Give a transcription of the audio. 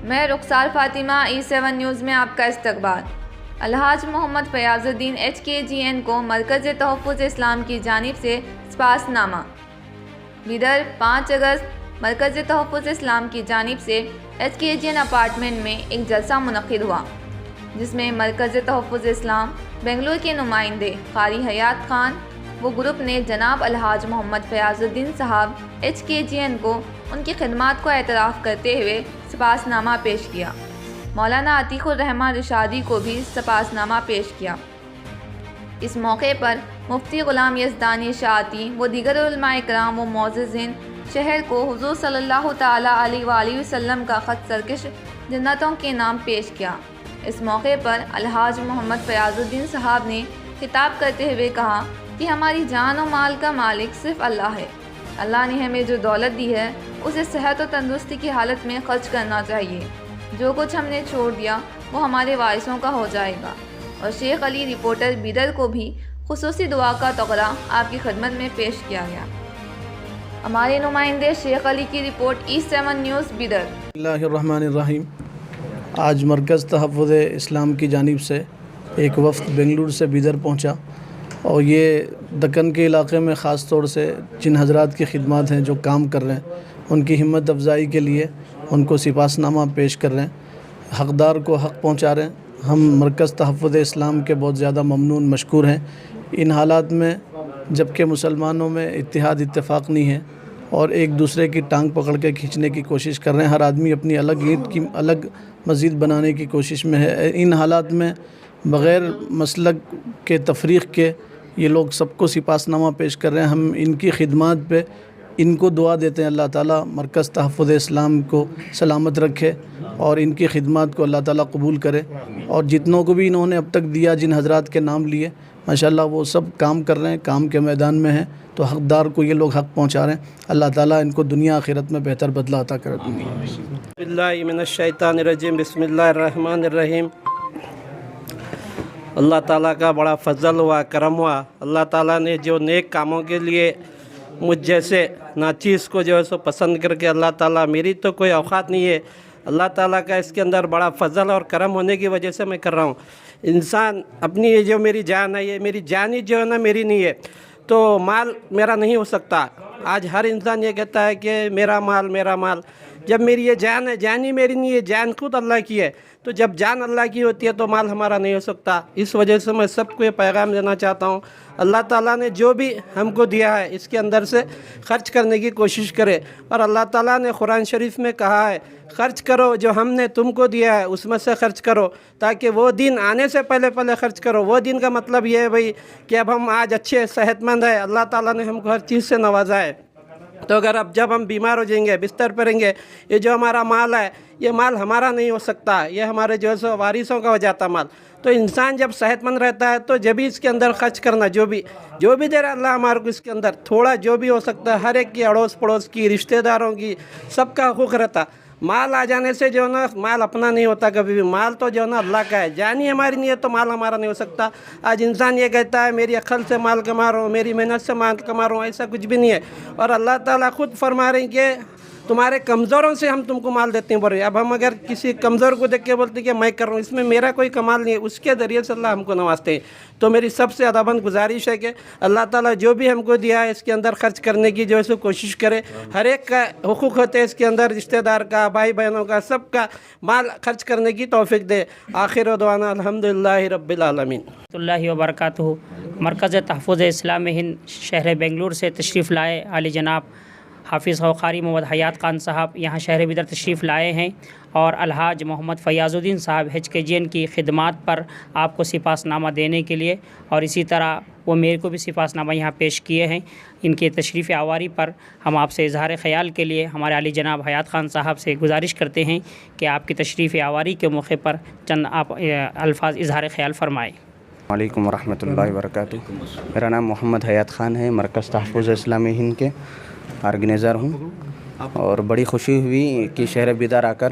میں رخسار Fatima E7 news میں آپ کا استقبال۔ الحاج محمد فیاض الدین HKGN کو مرکز تحفظ اسلام کی جانب سے سپاس نامہ۔ بیدر 5 اگست مرکز تحفظ اسلام کی جانب سے HKGN اپارٹمنٹ میں ایک جلسہ منعقد ہوا، جس میں مرکز تحفظ اسلام بنگلور کے نمائندے قاری حیات خان و گروپ نے جناب الحاج محمد فیاض الدین صاحب HKGN کو ان کی خدمات کو اعتراف کرتے ہوئے سپاس نامہ پیش کیا۔ مولانا عتیق الرحمن رشادی کو بھی سپاس نامہ پیش کیا۔ اس موقع پر مفتی غلام یزدانی شاعتی و دیگر علماء اکرام و معززین شہر کو حضور صلی اللہ تعالیٰ علیہ وآلہ وسلم کا خط سرکش جنتوں کے نام پیش کیا۔ اس موقع پر الحاج محمد فیاض الدین صاحب نے خطاب کرتے ہوئے کہا کہ ہماری جان و مال کا مالک صرف اللہ ہے۔ اللہ نے ہمیں جو دولت دی ہے اسے صحت و تندرستی کی حالت میں خرچ کرنا چاہیے۔ جو کچھ ہم نے چھوڑ دیا وہ ہمارے وارثوں کا ہو جائے گا۔ اور شیخ علی رپورٹر بیدر کو بھی خصوصی دعا کا تغرہ آپ کی خدمت میں پیش کیا گیا۔ ہمارے نمائندے شیخ علی کی رپورٹ E7 نیوز بیدر۔ بسم اللہ الرحمن الرحیم۔ آج مرکز تحفظ اسلام کی جانب سے ایک وفد بنگلور سے بیدر پہنچا، اور یہ دکن کے علاقے میں خاص طور سے جن حضرات کی خدمات ہیں جو کام کر رہے ہیں ان کی ہمت افزائی کے لیے ان کو سپاس نامہ پیش کر رہے ہیں، حقدار کو حق پہنچا رہے ہیں۔ ہم مرکز تحفظ اسلام کے بہت زیادہ ممنون مشکور ہیں۔ ان حالات میں جب کہ مسلمانوں میں اتحاد اتفاق نہیں ہے اور ایک دوسرے کی ٹانگ پکڑ کے کھینچنے کی کوشش کر رہے ہیں، ہر آدمی اپنی الگ اینٹ کی الگ مزید بنانے کی کوشش میں ہے، ان حالات میں بغیر مسلک کے تفریق کے یہ لوگ سب کو سپاس نامہ پیش کر رہے ہیں۔ ہم ان کی خدمات پہ ان کو دعا دیتے ہیں، اللہ تعالیٰ مرکز تحفظ اسلام کو سلامت رکھے اور ان کی خدمات کو اللہ تعالیٰ قبول کرے، اور جتنوں کو بھی انہوں نے اب تک دیا، جن حضرات کے نام لیے، ماشاءاللہ وہ سب کام کر رہے ہیں، کام کے میدان میں ہیں، تو حقدار کو یہ لوگ حق پہنچا رہے ہیں۔ اللہ تعالیٰ ان کو دنیا آخرت میں بہتر بدلہ عطا کرے۔ بسم اللہ من الشیطان الرجیم، بسم اللہ الرحمن الرحیم۔ اللہ تعالیٰ کا بڑا فضل ہوا، کرم ہوا۔ اللہ تعالیٰ نے جو نیک کاموں کے لیے مجھ جیسے ناچیز کو جو ہے سو پسند کر کے، اللہ تعالیٰ، میری تو کوئی اوقات نہیں ہے، اللہ تعالیٰ کا اس کے اندر بڑا فضل اور کرم ہونے کی وجہ سے میں کر رہا ہوں۔ انسان اپنی یہ جو میری جان ہے، یہ میری جان ہی جو ہے نا میری نہیں ہے، تو مال میرا نہیں ہو سکتا۔ آج ہر انسان یہ کہتا ہے کہ میرا مال میرا مال، جب میری یہ جان ہے، جان ہی میری نہیں ہے، جان خود اللہ کی ہے، تو جب جان اللہ کی ہوتی ہے تو مال ہمارا نہیں ہو سکتا۔ اس وجہ سے میں سب کو یہ پیغام دینا چاہتا ہوں، اللہ تعالیٰ نے جو بھی ہم کو دیا ہے اس کے اندر سے خرچ کرنے کی کوشش کرے، اور اللہ تعالیٰ نے قرآن شریف میں کہا ہے خرچ کرو، جو ہم نے تم کو دیا ہے اس میں سے خرچ کرو، تاکہ وہ دن آنے سے پہلے خرچ کرو۔ وہ دن کا مطلب یہ ہے بھائی کہ اب ہم آج اچھے صحت مند ہیں، اللہ تعالیٰ نے ہم کو ہر چیز سے نوازا ہے، تو اگر اب جب ہم بیمار ہو جائیں گے، بستر پر رہیں گے، یہ جو ہمارا مال ہے یہ مال ہمارا نہیں ہو سکتا، یہ ہمارے جو ہے سو وارثوں کا ہو جاتا مال۔ تو انسان جب صحت مند رہتا ہے تو جب ہی اس کے اندر خرچ کرنا، جو بھی دے رہا اللہ ہمارے کو اس کے اندر تھوڑا جو بھی ہو سکتا ہے، ہر ایک کی، اڑوس پڑوس کی، رشتہ داروں کی، سب کا حقوق رہتا۔ مال آ جانے سے جو ہے نا مال اپنا نہیں ہوتا کبھی بھی، مال تو جو ہے نا اللہ کا ہے، جان ہی ہماری نہیں ہے تو مال ہمارا نہیں ہو سکتا۔ آج انسان یہ کہتا ہے میری عقل سے مال کما رہا ہوں، میری محنت سے مال کما رہا ہوں، ایسا کچھ بھی نہیں ہے، اور اللہ تعالیٰ خود فرما رہے ہیں کہ تمہارے کمزوروں سے ہم تم کو مال دیتے ہیں۔ بولے اب ہم اگر کسی کمزور کو دیکھ کے بولتے ہیں کہ میں کر رہا ہوں، اس میں میرا کوئی کمال نہیں ہے، اس کے ذریعے سے اللہ ہم کو نوازتے ہیں۔ تو میری سب سے ادباً گزارش ہے کہ اللہ تعالیٰ جو بھی ہم کو دیا ہے اس کے اندر خرچ کرنے کی جو ہے سو کوشش کرے۔ ہر ایک کا حقوق ہوتے ہیں اس کے اندر، رشتہ دار کا، بھائی بہنوں کا، سب کا مال خرچ کرنے کی توفیق دے۔ آخر دعوانا الحمدللہ رب العالمین۔ اللہ وبرکاتہ۔ مرکز تحفظ اسلام ہند شہر بنگلور سے تشریف لائے عالی جناب حافظ و قاری محمد حیات خان صاحب یہاں شہر بیدر تشریف لائے ہیں، اور الحاج محمد فیاض الدین صاحب HKGN کی خدمات پر آپ کو سپاس نامہ دینے کے لیے، اور اسی طرح وہ میرے کو بھی سپاس نامہ یہاں پیش کیے ہیں۔ ان کے تشریف آوری پر ہم آپ سے اظہار خیال کے لیے ہمارے عالی جناب حیات خان صاحب سے گزارش کرتے ہیں کہ آپ کی تشریف آوری کے موقع پر چند آپ الفاظ اظہار خیال فرمائیں۔ السلام علیکم ورحمۃ اللہ وبرکاتہ۔ میرا نام محمد حیات خان ہے، مرکز تحفظ اسلامی ہند کے آرگنائزر ہوں، اور بڑی خوشی ہوئی کہ شہر بیدر آ کر